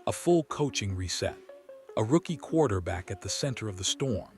a full coaching reset, a rookie quarterback at the center of the storm,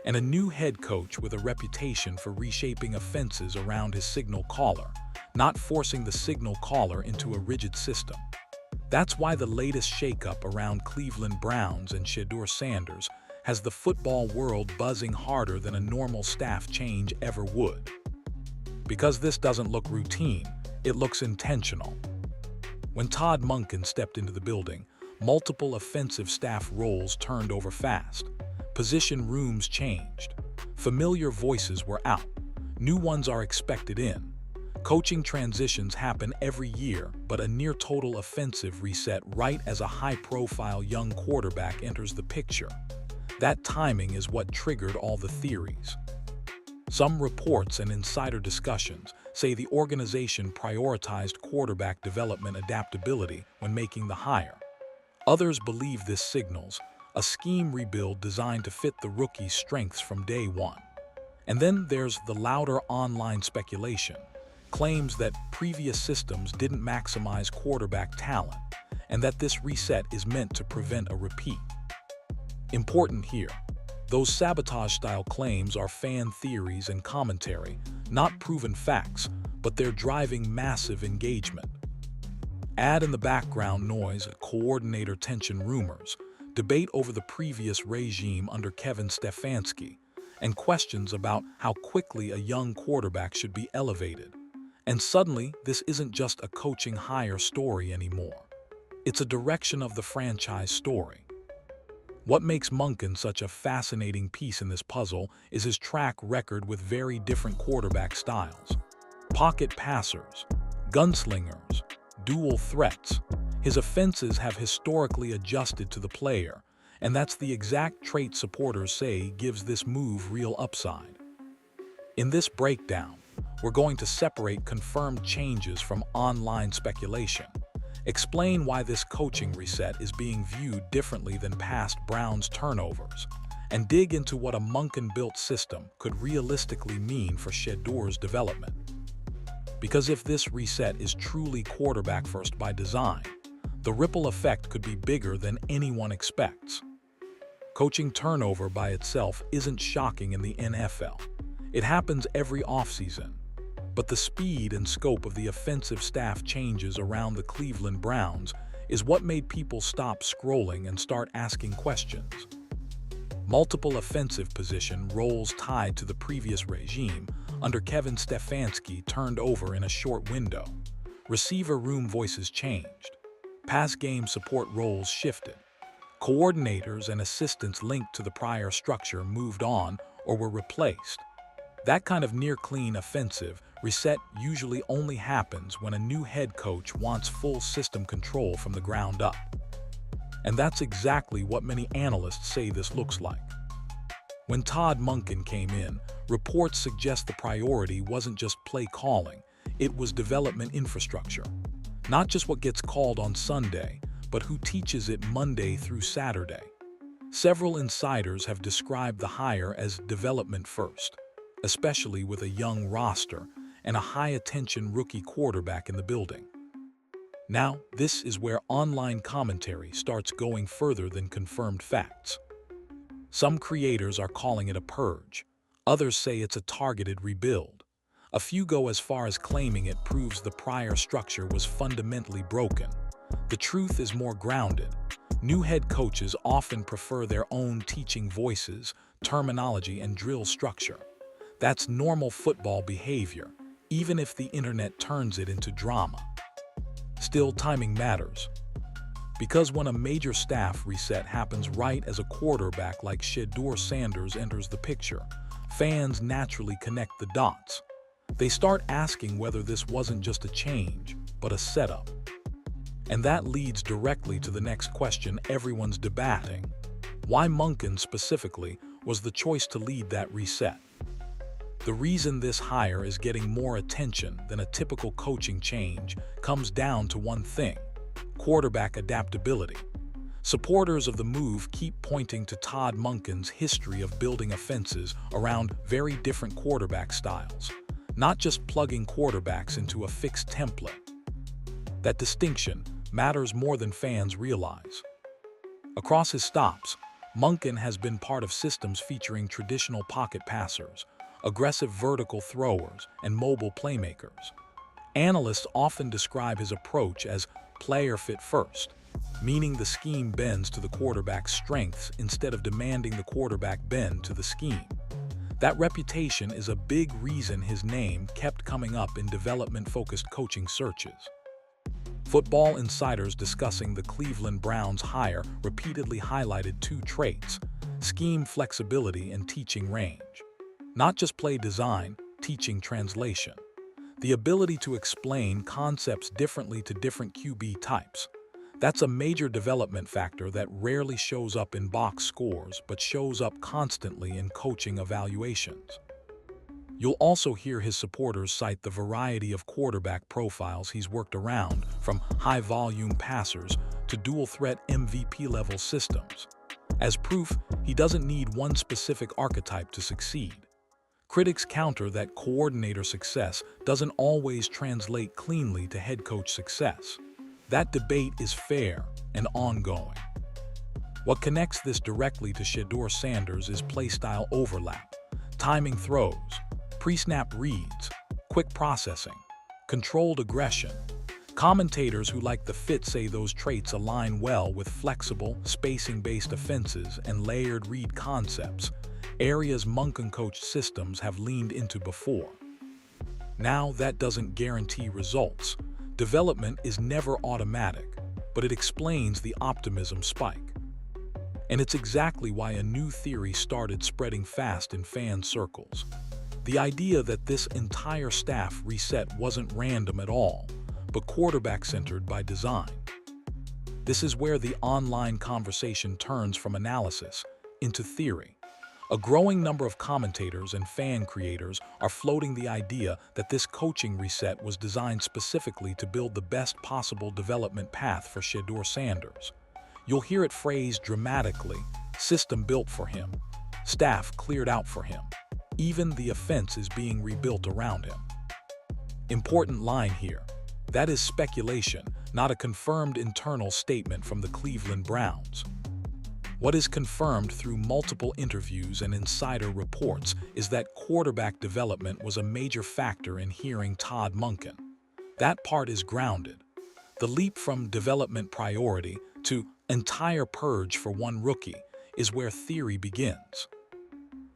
and a new head coach with a reputation for reshaping offenses around his signal caller, not forcing the signal caller into a rigid system. That's why the latest shakeup around Cleveland Browns and Shedeur Sanders has the football world buzzing harder than a normal staff change ever would. Because this doesn't look routine, it looks intentional. When Todd Monken stepped into the building, multiple offensive staff roles turned over fast. Position rooms changed. Familiar voices were out. New ones are expected in. Coaching transitions happen every year, but a near-total offensive reset right as a high-profile young quarterback enters the picture. That timing is what triggered all the theories. Some reports and insider discussions say the organization prioritized quarterback development adaptability when making the hire. Others believe this signals a scheme rebuild designed to fit the rookie's strengths from day one. And then there's the louder online speculation, claims that previous systems didn't maximize quarterback talent, and that this reset is meant to prevent a repeat. Important here, those sabotage-style claims are fan theories and commentary, not proven facts, but they're driving massive engagement. Add in the background noise, coordinator tension rumors, debate over the previous regime under Kevin Stefanski, and questions about how quickly a young quarterback should be elevated. And suddenly, this isn't just a coaching hire story anymore. It's a direction of the franchise story. What makes Monken such a fascinating piece in this puzzle is his track record with very different quarterback styles. Pocket passers, gunslingers, dual threats. His offenses have historically adjusted to the player, and that's the exact trait supporters say gives this move real upside. In this breakdown, we're going to separate confirmed changes from online speculation, explain why this coaching reset is being viewed differently than past Browns turnovers, and dig into what a Monken-built system could realistically mean for Shedeur's development. Because if this reset is truly quarterback-first by design, the ripple effect could be bigger than anyone expects. Coaching turnover by itself isn't shocking in the NFL. It happens every offseason. But the speed and scope of the offensive staff changes around the Cleveland Browns is what made people stop scrolling and start asking questions. Multiple offensive position roles tied to the previous regime under Kevin Stefanski turned over in a short window. Receiver room voices changed. Pass game support roles shifted. Coordinators and assistants linked to the prior structure moved on or were replaced. That kind of near-clean offensive reset usually only happens when a new head coach wants full system control from the ground up. And that's exactly what many analysts say this looks like. When Todd Monken came in, reports suggest the priority wasn't just play calling, it was development infrastructure. Not just what gets called on Sunday, but who teaches it Monday through Saturday. Several insiders have described the hire as development first, especially with a young roster and a high-attention rookie quarterback in the building. Now, this is where online commentary starts going further than confirmed facts. Some creators are calling it a purge. Others say it's a targeted rebuild. A few go as far as claiming it proves the prior structure was fundamentally broken. The truth is more grounded. New head coaches often prefer their own teaching voices, terminology, and drill structure. That's normal football behavior, even if the internet turns it into drama. Still, timing matters. Because when a major staff reset happens right as a quarterback like Shedeur Sanders enters the picture, fans naturally connect the dots. They start asking whether this wasn't just a change, but a setup. And that leads directly to the next question everyone's debating. Why Monken specifically was the choice to lead that reset? The reason this hire is getting more attention than a typical coaching change comes down to one thing: quarterback adaptability. Supporters of the move keep pointing to Todd Monken's history of building offenses around very different quarterback styles, not just plugging quarterbacks into a fixed template. That distinction, matters more than fans realize. Across his stops, Monken has been part of systems featuring traditional pocket passers, aggressive vertical throwers, and mobile playmakers. Analysts often describe his approach as player fit first, meaning the scheme bends to the quarterback's strengths instead of demanding the quarterback bend to the scheme. That reputation is a big reason his name kept coming up in development-focused coaching searches. Football insiders discussing the Cleveland Browns hire repeatedly highlighted two traits: scheme flexibility and teaching range. Not just play design, teaching translation. The ability to explain concepts differently to different QB types. That's a major development factor that rarely shows up in box scores but shows up constantly in coaching evaluations. You'll also hear his supporters cite the variety of quarterback profiles he's worked around, from high-volume passers to dual-threat MVP-level systems. As proof, he doesn't need one specific archetype to succeed. Critics counter that coordinator success doesn't always translate cleanly to head coach success. That debate is fair and ongoing. What connects this directly to Shedeur Sanders is playstyle overlap, timing throws, pre-snap reads, quick processing, controlled aggression. Commentators who like the fit say those traits align well with flexible, spacing-based offenses and layered read concepts, areas Monken-coached systems have leaned into before. Now, that doesn't guarantee results. Development is never automatic, but it explains the optimism spike. And it's exactly why a new theory started spreading fast in fan circles. The idea that this entire staff reset wasn't random at all, but quarterback-centered by design. This is where the online conversation turns from analysis into theory. A growing number of commentators and fan creators are floating the idea that this coaching reset was designed specifically to build the best possible development path for Shedeur Sanders. You'll hear it phrased dramatically: system built for him, staff cleared out for him, even the offense is being rebuilt around him. Important line here: that is speculation, not a confirmed internal statement from the Cleveland Browns. What is confirmed through multiple interviews and insider reports is that quarterback development was a major factor in hearing Todd Monken. That part is grounded. The leap from development priority to entire purge for one rookie is where theory begins.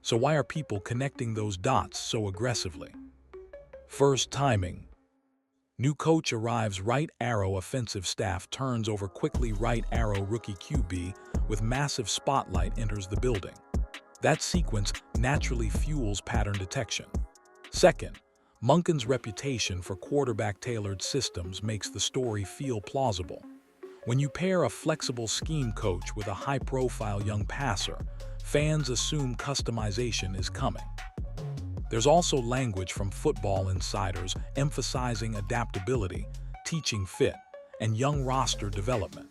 So why are people connecting those dots so aggressively? First, timing. New coach arrives, right arrow offensive staff turns over quickly, right arrow rookie QB with massive spotlight enters the building. That sequence naturally fuels pattern detection. Second, Monken's reputation for quarterback-tailored systems makes the story feel plausible. When you pair a flexible scheme coach with a high-profile young passer, fans assume customization is coming. There's also language from football insiders emphasizing adaptability, teaching fit, and young roster development.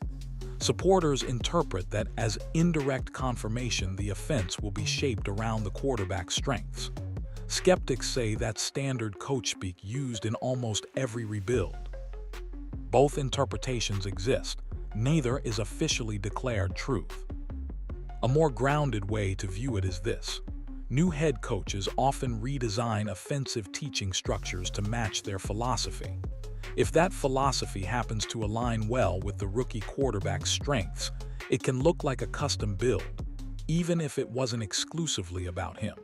Supporters interpret that as indirect confirmation the offense will be shaped around the quarterback's strengths. Skeptics say that's standard coach speak used in almost every rebuild. Both interpretations exist. Neither is officially declared truth. A more grounded way to view it is this: new head coaches often redesign offensive teaching structures to match their philosophy. If that philosophy happens to align well with the rookie quarterback's strengths, it can look like a custom build, even if it wasn't exclusively about him.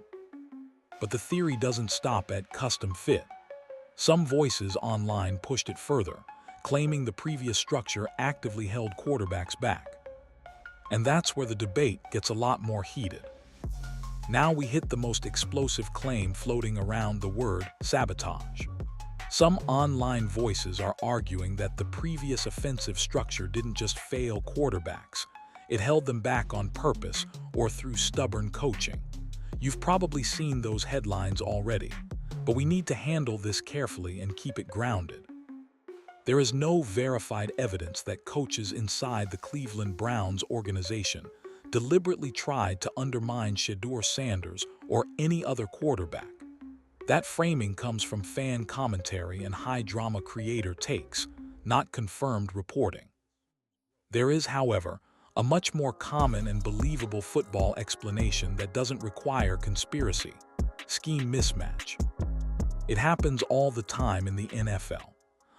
But the theory doesn't stop at custom fit. Some voices online pushed it further, claiming the previous structure actively held quarterbacks back. And that's where the debate gets a lot more heated. Now we hit the most explosive claim floating around: the word sabotage. Some online voices are arguing that the previous offensive structure didn't just fail quarterbacks, it held them back on purpose or through stubborn coaching. You've probably seen those headlines already, but we need to handle this carefully and keep it grounded. There is no verified evidence that coaches inside the Cleveland Browns organization deliberately tried to undermine Shedeur Sanders or any other quarterback. That framing comes from fan commentary and high-drama creator takes, not confirmed reporting. There is, however, a much more common and believable football explanation that doesn't require conspiracy: scheme mismatch. It happens all the time in the NFL.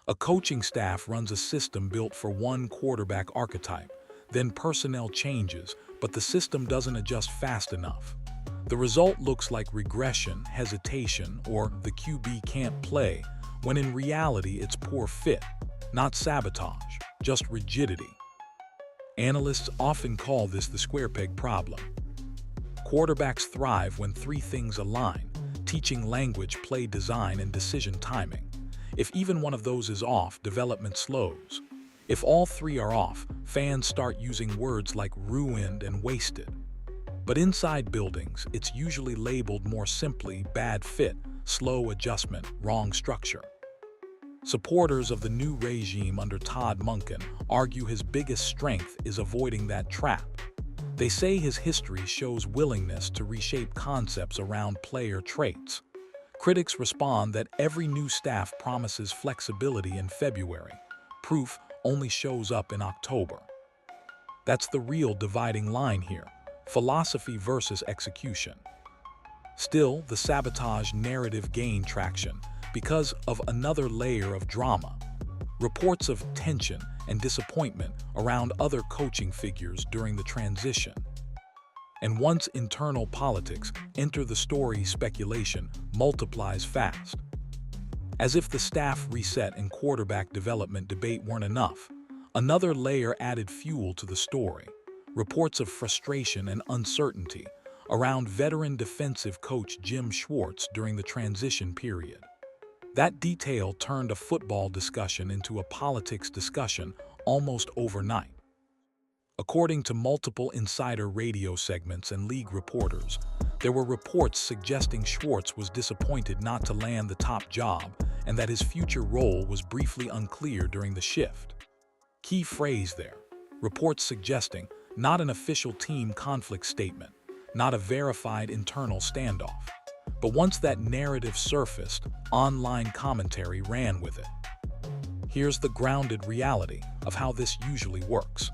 A coaching staff runs a system built for one quarterback archetype, then personnel changes, but the system doesn't adjust fast enough. The result looks like regression, hesitation, or the QB can't play, when in reality it's poor fit, not sabotage, just rigidity. Analysts often call this the square peg problem. Quarterbacks thrive when three things align: teaching language, play design, and decision timing. If even one of those is off, development slows. If all three are off, fans start using words like ruined and wasted. But inside buildings, it's usually labeled more simply: bad fit, slow adjustment, wrong structure. Supporters of the new regime under Todd Monken argue his biggest strength is avoiding that trap. They say his history shows willingness to reshape concepts around player traits. Critics respond that every new staff promises flexibility in February. Proof only shows up in October. That's the real dividing line here: philosophy versus execution. Still, the sabotage narrative gained traction because of another layer of drama: reports of tension and disappointment around other coaching figures during the transition. And once internal politics enter the story, speculation multiplies fast. As if the staff reset and quarterback development debate weren't enough, another layer added fuel to the story: reports of frustration and uncertainty around veteran defensive coach Jim Schwartz during the transition period. That detail turned a football discussion into a politics discussion almost overnight. According to multiple insider radio segments and league reporters, there were reports suggesting Schwartz was disappointed not to land the top job and that his future role was briefly unclear during the shift. Key phrase there: reports suggesting, not an official team conflict statement, not a verified internal standoff. But once that narrative surfaced, online commentary ran with it. Here's the grounded reality of how this usually works.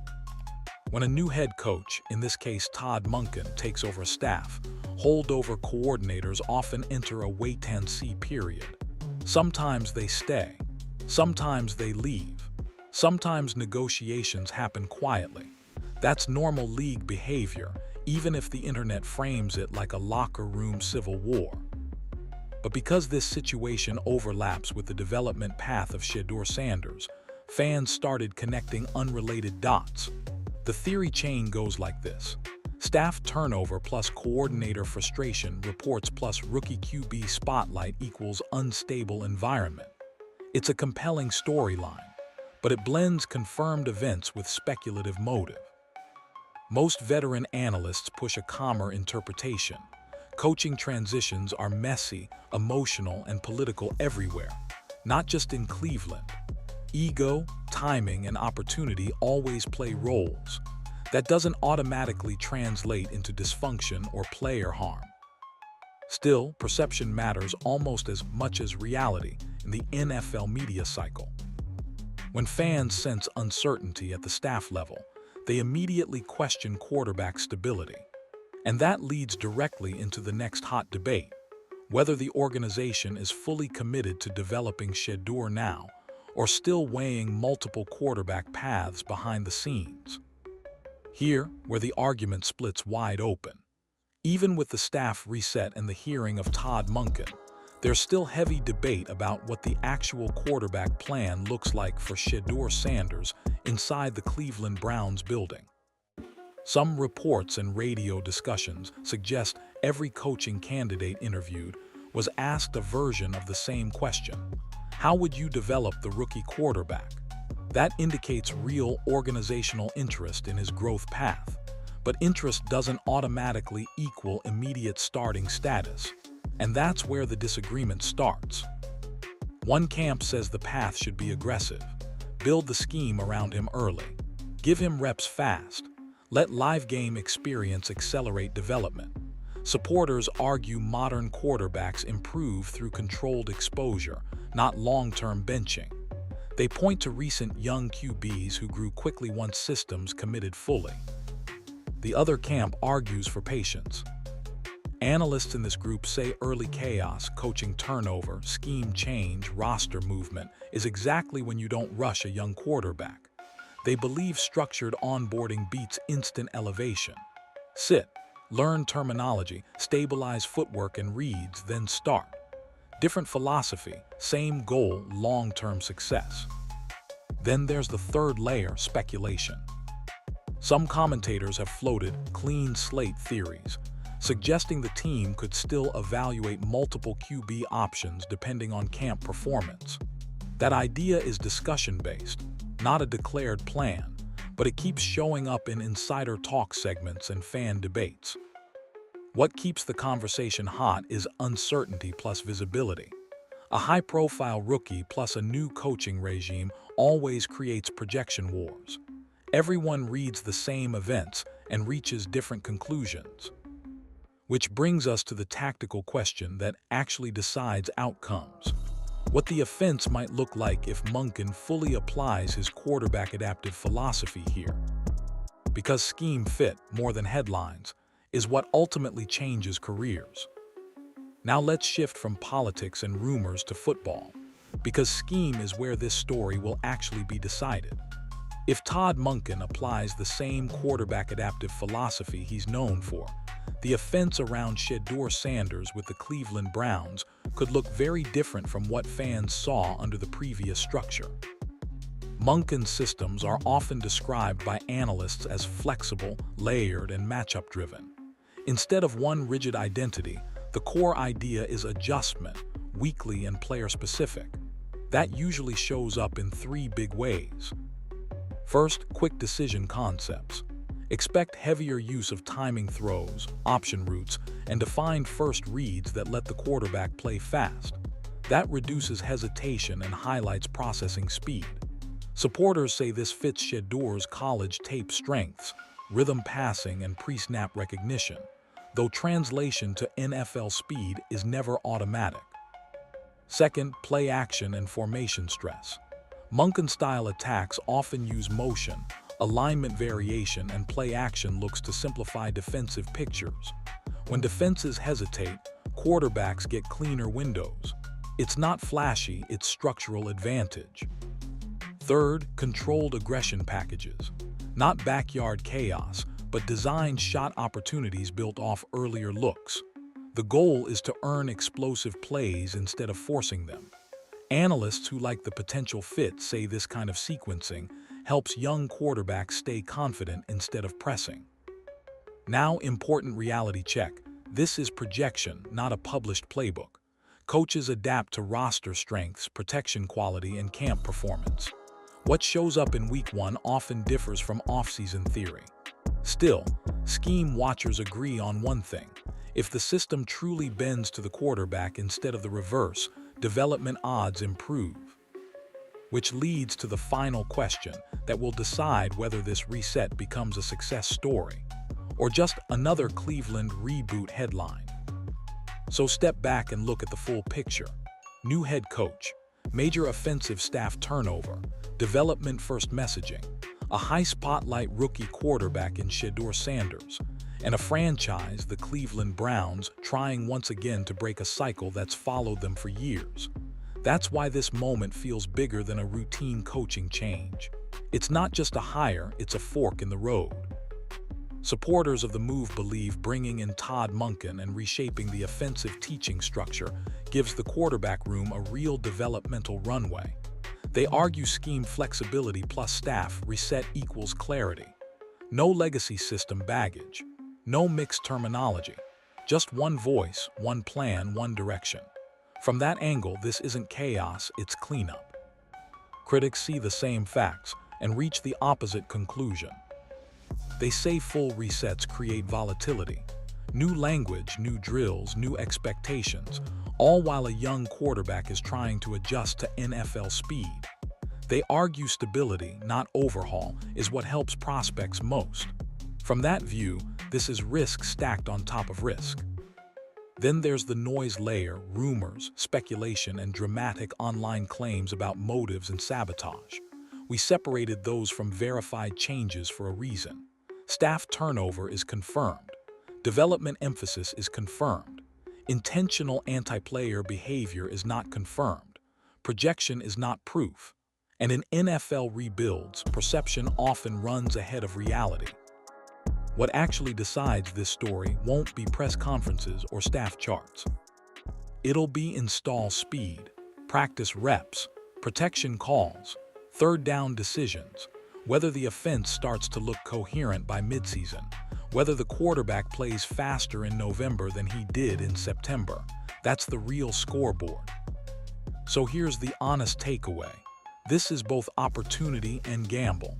When a new head coach, in this case Todd Monken, takes over a staff, holdover coordinators often enter a wait-and-see period. Sometimes they stay, sometimes they leave, sometimes negotiations happen quietly. That's normal league behavior, even if the internet frames it like a locker room civil war. But because this situation overlaps with the development path of Shedeur Sanders, fans started connecting unrelated dots. The theory chain goes like this: staff turnover plus coordinator frustration reports plus rookie QB spotlight equals unstable environment. It's a compelling storyline, but it blends confirmed events with speculative motive. Most veteran analysts push a calmer interpretation. Coaching transitions are messy, emotional, and political everywhere, not just in Cleveland. Ego, timing, and opportunity always play roles. That doesn't automatically translate into dysfunction or player harm. Still, perception matters almost as much as reality in the NFL media cycle. When fans sense uncertainty at the staff level, they immediately question quarterback stability. And that leads directly into the next hot debate: whether the organization is fully committed to developing Shedeur now, or still weighing multiple quarterback paths behind the scenes. Here, where the argument splits wide open. Even with the staff reset and the hearing of Todd Monken, there's still heavy debate about what the actual quarterback plan looks like for Shedeur Sanders inside the Cleveland Browns building. Some reports and radio discussions suggest every coaching candidate interviewed was asked a version of the same question: how would you develop the rookie quarterback? That indicates real organizational interest in his growth path. But interest doesn't automatically equal immediate starting status. And that's where the disagreement starts. One camp says the path should be aggressive. Build the scheme around him early. Give him reps fast. Let live game experience accelerate development. Supporters argue modern quarterbacks improve through controlled exposure, not long-term benching. They point to recent young QBs who grew quickly once systems committed fully. The other camp argues for patience. Analysts in this group say early chaos, coaching turnover, scheme change, roster movement is exactly when you don't rush a young quarterback. They believe structured onboarding beats instant elevation. Sit, learn terminology, stabilize footwork and reads, then start. Different philosophy, same goal, long-term success. Then there's the third layer, speculation. Some commentators have floated clean slate theories, suggesting the team could still evaluate multiple QB options depending on camp performance. That idea is discussion-based, not a declared plan, but it keeps showing up in insider talk segments and fan debates. What keeps the conversation hot is uncertainty plus visibility. A high-profile rookie plus a new coaching regime always creates projection wars. Everyone reads the same events and reaches different conclusions. Which brings us to the tactical question that actually decides outcomes. What the offense might look like if Monken fully applies his quarterback-adaptive philosophy here. Because scheme fit, more than headlines, is what ultimately changes careers. Now let's shift from politics and rumors to football, because scheme is where this story will actually be decided. If Todd Monken applies the same quarterback-adaptive philosophy he's known for, the offense around Shedeur Sanders with the Cleveland Browns could look very different from what fans saw under the previous structure. Monken's systems are often described by analysts as flexible, layered, and matchup-driven. Instead of one rigid identity, the core idea is adjustment, weekly and player-specific. That usually shows up in three big ways. First, quick decision concepts. Expect heavier use of timing throws, option routes, and defined first reads that let the quarterback play fast. That reduces hesitation and highlights processing speed. Supporters say this fits Shedeur's college tape strengths, rhythm passing and pre-snap recognition, though translation to NFL speed is never automatic. Second, play action and formation stress. Monken-style attacks often use motion, alignment variation, and play action looks to simplify defensive pictures. When defenses hesitate, quarterbacks get cleaner windows. It's not flashy, it's structural advantage. Third, controlled aggression packages. Not backyard chaos, but designed shot opportunities built off earlier looks. The goal is to earn explosive plays instead of forcing them. Analysts who like the potential fit say this kind of sequencing helps young quarterbacks stay confident instead of pressing. Now, important reality check. This is projection, not a published playbook. Coaches adapt to roster strengths, protection quality, and camp performance. What shows up in week one often differs from off-season theory. Still, scheme watchers agree on one thing. If the system truly bends to the quarterback instead of the reverse, development odds improve. Which leads to the final question that will decide whether this reset becomes a success story or just another Cleveland reboot headline. So step back and look at the full picture. New head coach, major offensive staff turnover, development-first messaging, a high-spotlight rookie quarterback in Shedeur Sanders, and a franchise, the Cleveland Browns, trying once again to break a cycle that's followed them for years. That's why this moment feels bigger than a routine coaching change. It's not just a hire, it's a fork in the road. Supporters of the move believe bringing in Todd Monken and reshaping the offensive teaching structure gives the quarterback room a real developmental runway. They argue scheme flexibility plus staff reset equals clarity. No legacy system baggage. No mixed terminology. Just one voice, one plan, one direction. From that angle, this isn't chaos, it's cleanup. Critics see the same facts and reach the opposite conclusion. They say full resets create volatility. New language, new drills, new expectations, all while a young quarterback is trying to adjust to NFL speed. They argue stability, not overhaul, is what helps prospects most. From that view, this is risk stacked on top of risk. Then there's the noise layer, rumors, speculation, and dramatic online claims about motives and sabotage. We separated those from verified changes for a reason. Staff turnover is confirmed. Development emphasis is confirmed. Intentional anti-player behavior is not confirmed. Projection is not proof. And in NFL rebuilds, perception often runs ahead of reality. What actually decides this story won't be press conferences or staff charts. It'll be install speed, practice reps, protection calls, third down decisions, whether the offense starts to look coherent by midseason, whether the quarterback plays faster in November than he did in September. That's the real scoreboard. So here's the honest takeaway. This is both opportunity and gamble.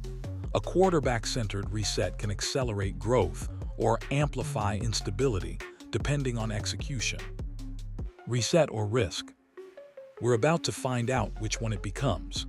A quarterback-centered reset can accelerate growth or amplify instability, depending on execution. Reset or risk? We're about to find out which one it becomes.